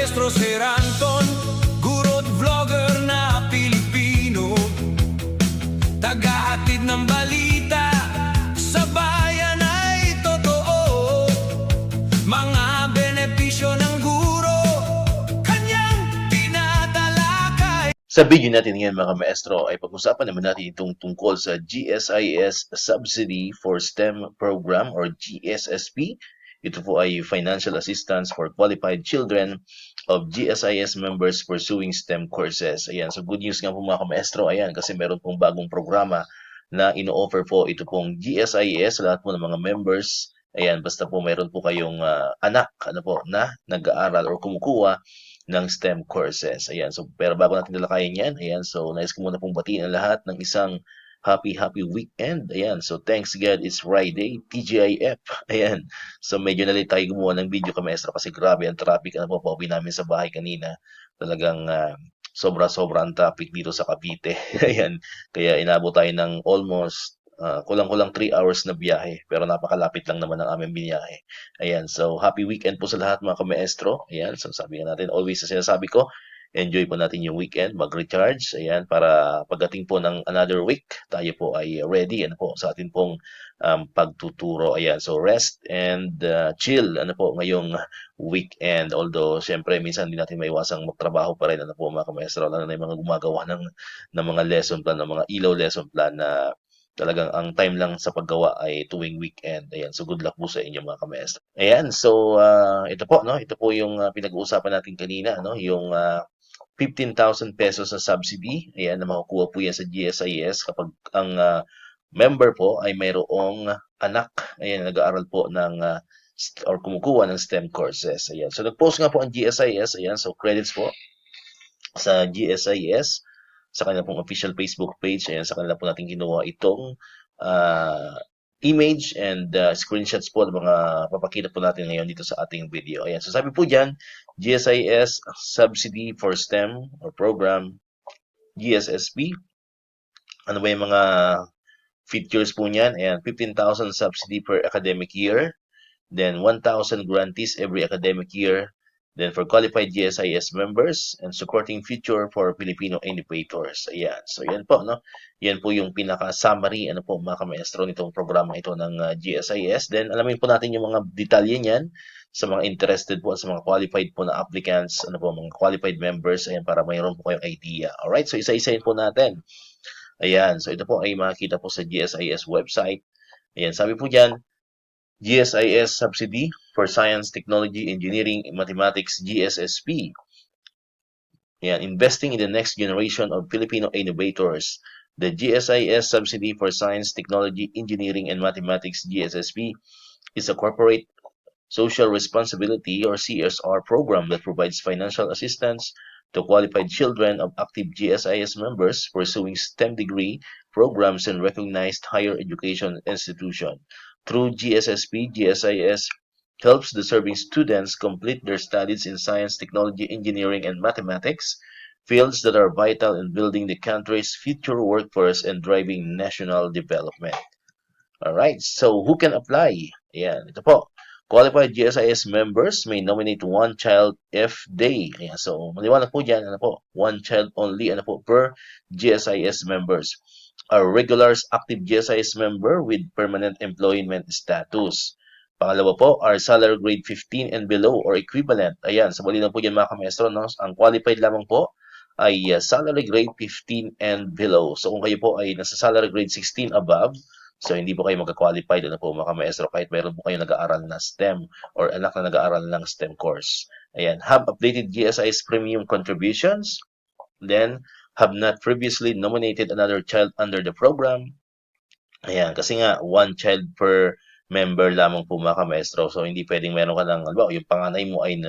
Maestro Sir Anton, guro't vlogger na Pilipino, tagahatid ng balita sa bayan ay totoo. Mga benepisyo ng guro, kanyang tinatalakay. Sa video natin ngayon mga maestro ay pag-usapan naman natin itong tungkol sa GSIS Subsidy for STEM Program or GSSP. Ito po ay Financial Assistance for Qualified Children of GSIS members pursuing STEM courses. Ayan, so good news nga po mga maestro, ayan, kasi meron pong bagong programa na ino-offer po ito pong GSIS sa lahat po ng mga members. Ayan, basta po meron po kayong anak na nag-aaral or kumukuha ng STEM courses. Ayan, so pero bago natin talakayin yan, ayan, so nais ko muna pong batiin ang lahat ng isang happy weekend. Ayan, so thanks God it's Friday, TGIF. Ayan, so medyo nalit tayo gumawa ng video maestro kasi grabe ang traffic po pauwi namin sa bahay kanina. Talagang sobra-sobra ang traffic dito sa Cavite. Ayan, kaya inabot tayo ng almost kulang-kulang 3 hours na biyahe, pero napakalapit lang naman ang aming biyahe. Ayan, so happy weekend po sa lahat mga maestro. Ayan, so sabi nga natin, always sa sinasabi ko, enjoy po natin yung weekend, mag-recharge, ayan, para pagdating po ng another week, tayo po ay ready, sa atin pong pagtuturo. Ayan, so rest and chill, ngayong weekend. Although, syempre, minsan hindi natin maiwasang magtrabaho pa rin, mga maestro, lalo na yung mga gumagawa ng mga lesson plan, ng mga ilaw lesson plan na talagang ang time lang sa paggawa ay tuwing weekend. Ayan, so good luck po sa inyo mga ka-maestro. Ayan, so ito po yung pinag-uusapan natin kanina, yung 15,000 pesos na subsidy. Ayan, na makukuha po yan sa GSIS kapag ang member po ay mayroong anak, ayan, nag-aaral po ng or kumukuha ng STEM courses. Ayan, so nag-post nga po ang GSIS, ayan, so credits po sa GSIS sa kanila pong official Facebook page. Ayan, sa kanila po natin kinuha itong image and screenshots po ng mga papakita po natin ngayon dito sa ating video. Ayan, so sabi po dyan, GSIS Subsidy for STEM or Program, GSSP. Ano ba yung mga features po niyan? Ayan, 15,000 subsidy per academic year. Then 1,000 grantees every academic year. Then for qualified GSIS members and supporting future for Filipino innovators. Ayan. So yan po, Yan po yung pinaka-summary, mga maestro nitong programa ito ng GSIS. Then alamin po natin yung mga detalye niyan sa mga interested po, sa mga qualified po na applicants, mga qualified members, ayan, para mayroon po kayong idea. Alright, so isa-isahin po natin. Ayan, so ito po ay makikita po sa GSIS website. Ayan, sabi po diyan, GSIS Subsidy for Science, Technology, Engineering, and Mathematics, GSSP. Yan, investing in the next generation of Filipino innovators. The GSIS Subsidy for Science, Technology, Engineering, and Mathematics, GSSP, is a corporate social responsibility or CSR program that provides financial assistance to qualified children of active GSIS members pursuing STEM degree programs in recognized higher education institution. Through GSSP, GSIS helps deserving students complete their studies in science, technology, engineering, and mathematics, fields that are vital in building the country's future workforce and driving national development. Alright, so who can apply? Ayan, ito po. Qualified GSIS members may nominate one child if they, ayan, so maliwanag po dyan, one child only, per GSIS members. Are regulars active GSIS member with permanent employment status. Pangalawa po, are salary grade 15 and below or equivalent. Ayan, sa bali lang po dyan mga ka-maestro, ang qualified lamang po ay salary grade 15 and below. So kung kayo po ay nasa salary grade 16 above, so hindi po kayo magka-qualified mga ka-maestro kahit mayroon po kayo nag-aaral na STEM or anak na nag-aaral ng STEM course. Ayan, have updated GSIS premium contributions. Then, have not previously nominated another child under the program. Ayan, kasi nga, one child per member lamang po mga ka-maestro. So, hindi pwedeng meron ka ng, yung panganay mo ay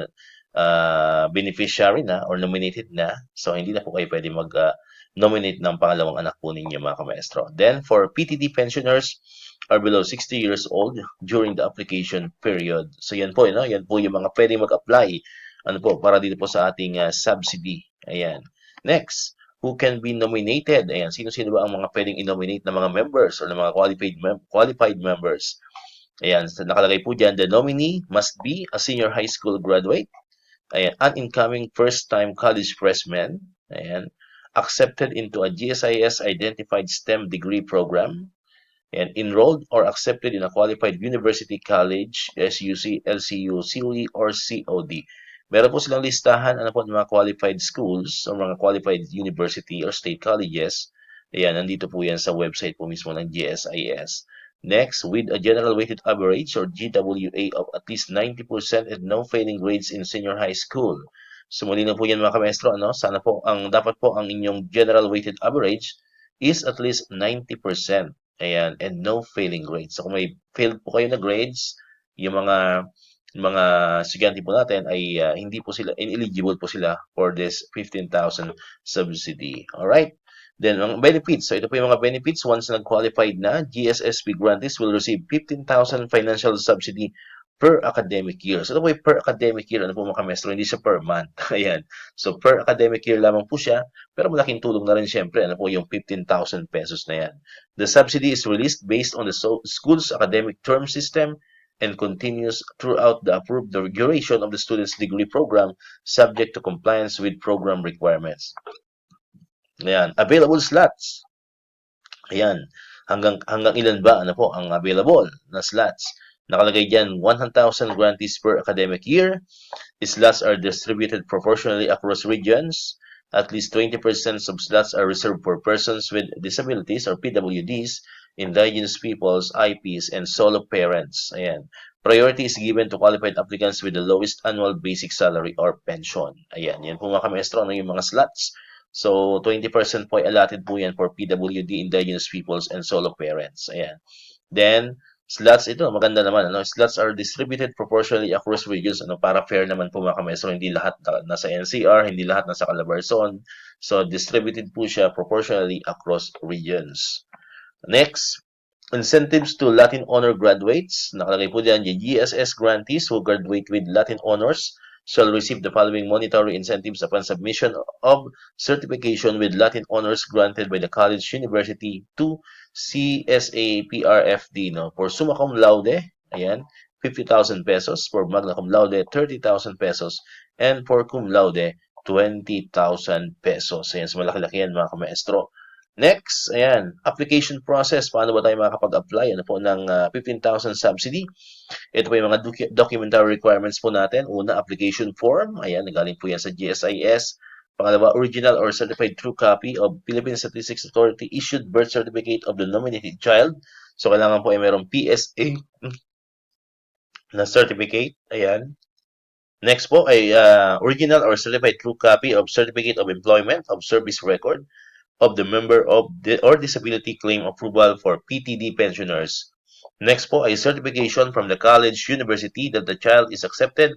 beneficiary na or nominated na. So, hindi na po kayo pwede mag-nominate ng pangalawang anak po ninyo mga ka-maestro. Then, for PTD pensioners are below 60 years old during the application period. So, yan po, yan po yung mga pwedeng mag-apply para dito po sa ating subsidy. Ayan. Next, who can be nominated? Ayan, sino-sino ba ang mga pwedeng i-nominate na mga members or na mga qualified members? Ayan, nakalagay po dyan, the nominee must be a senior high school graduate, Ayan, an incoming first-time college freshman. Ayan, accepted into a GSIS identified STEM degree program and enrolled or accepted in a qualified university, college, SUC, LCU, CUE, or COD. Meron po silang listahan ano po ng mga qualified schools o mga qualified university or state colleges. Ayan, nandito po yan sa website po mismo ng GSIS. Next, with a general weighted average or GWA of at least 90% and no failing grades in senior high school. So muli na po yan mga kamestro, ano? Sana po dapat po ang inyong general weighted average is at least 90%. Ayan, and no failing grades. So kung may failed po kayo na grades, yung mga estudyante po natin ay hindi po sila ineligible po sila for this 15,000 subsidy. All right? Then ang benefits. So ito po yung mga benefits once nag-qualified na, GSSP grantees will receive 15,000 financial subsidy per academic year. So ito po yung per academic year, ano po mga kamestro, hindi siya per month. Ayan. So per academic year lamang po siya, pero malaking tulong na rin siyempre, ano po yung 15,000 pesos na yan. The subsidy is released based on the school's academic term system and continues throughout the approved duration of the student's degree program, subject to compliance with program requirements. Ayan, available slots. Ayan, hanggang ilan ba ano po ang available na slots? Nakalagay diyan 100,000 grantees per academic year. Slots are distributed proportionally across regions. At least 20% of slots are reserved for persons with disabilities or PWDs, indigenous peoples, IPs, and solo parents. Ayan. Priority is given to qualified applicants with the lowest annual basic salary or pension. Ayan. Yan po mga kamestro, ano yung mga slots. So, 20% po ay allotted po yan for PWD, indigenous peoples, and solo parents. Ayan. Then, slots ito, maganda naman. Ano? Slots are distributed proportionally across regions. Ano, para fair naman po mga kamestro. Hindi lahat nasa NCR, hindi lahat nasa Calabarzon. So, distributed po siya proportionally across regions. Next, incentives to Latin Honor graduates. Nakalagay po dyan, yung GSS grantees who graduate with Latin Honors shall receive the following monetary incentives upon submission of certification with Latin Honors granted by the college university to CSA PRFD. No? For summa cum laude, ayan, 50,000 pesos. For magna cum laude, 30,000 pesos. And for cum laude, 20,000 pesos. Ayan, so malaki-laki yan mga kamaestro. Next, ayan, application process. Paano ba tayo makakapag-apply ano po ng 15,000 subsidy? Ito po yung mga documentary requirements po natin. Una, application form. Ayan, nagaling po yan sa GSIS. Pangalawa, original or certified true copy of Philippine Statistics Authority issued birth certificate of the nominated child. So, kailangan po ay mayroong PSA na certificate. Ayan. Next po ay original or certified true copy of Certificate of Employment of Service Record of the member of or disability claim approval for PTD pensioners. Next po ay certification from the college university that the child is accepted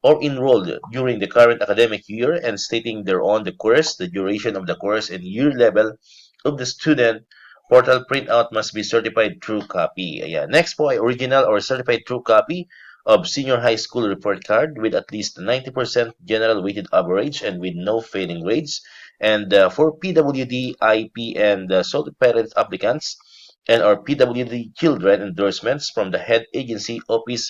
or enrolled during the current academic year and stating thereon the course, the duration of the course, and year level of the student. Portal printout must be certified true copy. Ayan. Next po ay original or certified true copy of senior high school report card with at least 90% general weighted average and with no failing grades. And for PWD, IP, and sole parent applicants, and or PWD children endorsements from the head agency office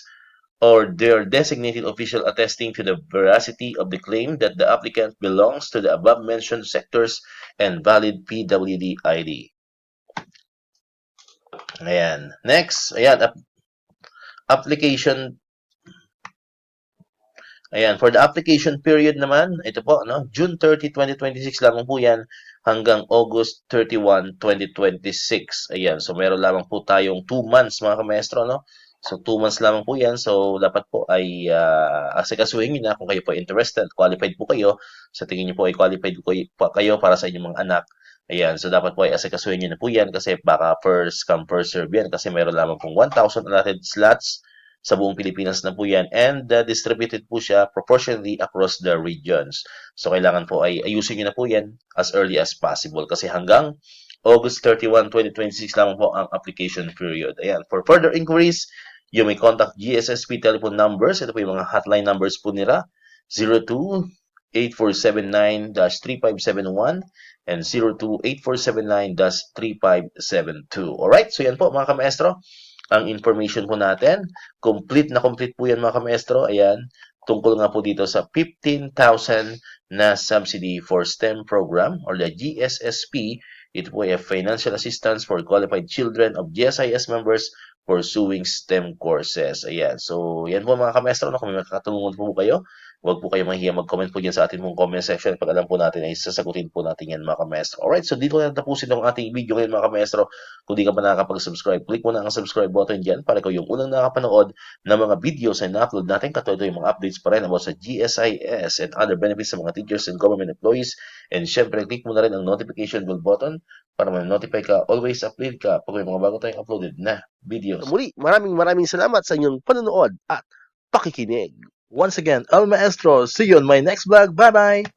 or their designated official attesting to the veracity of the claim that the applicant belongs to the above-mentioned sectors and valid PWD ID. Ayan. Next, ayan, application. Ayan, for the application period naman, ito po, no, June 30, 2026 lamang po yan hanggang August 31, 2026. Ayan, so meron lamang po tayong 2 months mga kamaestro, no? So 2 months lamang po yan, so dapat po ay asikasuhin nyo na kung kayo po interested, qualified po kayo, sa tingin nyo po ay qualified po kayo para sa inyong mga anak. Ayan, so dapat po ay asikasuhin nyo na po yan kasi baka first come first serve yan kasi meron lamang pong 1,000 allotted slots sa buong Pilipinas na po yan and distributed po siya proportionally across the regions. So, kailangan po ay ayusin nyo na po yan as early as possible kasi hanggang August 31, 2026 lamang po ang application period. Ayan. For further inquiries, you may contact GSSP telephone numbers. Ito po yung mga hotline numbers po nila. 02-8479-3571 and 02-8479-3572. Alright? So, yan po mga kamaestro. Ang information po natin. Complete na complete po yan mga kamaestro. Ayan. tungkol nga po dito sa 15,000 na subsidy for STEM program or the GSSP. Ito po ay financial assistance for qualified children of GSIS members pursuing STEM courses. Ayan. So, yan po mga kamestro. Kung may makakatulungan po kayo, huwag po kayo mahiya mag-comment po dyan sa ating mong comment section. Pag alam po natin ay sasagutin po natin yan mga kamestro. Alright, so dito na tapusin ang ating video ngayon mga kamestro. Kung di ka pa nakakapag-subscribe, click mo na ang subscribe button dyan para ikaw yung unang nakapanood ng mga videos na na-upload natin. Katulad yung mga updates pa rin about sa GSIS and other benefits sa mga teachers and government employees. And syempre, click mo na rin ang notification bell button para ma-notify ka, always update ka pag may mga bago tayong uploaded na videos. Muli, maraming salamat sa inyong panonood at pakikinig. Once again, El Maestro. See you on my next vlog. Bye-bye!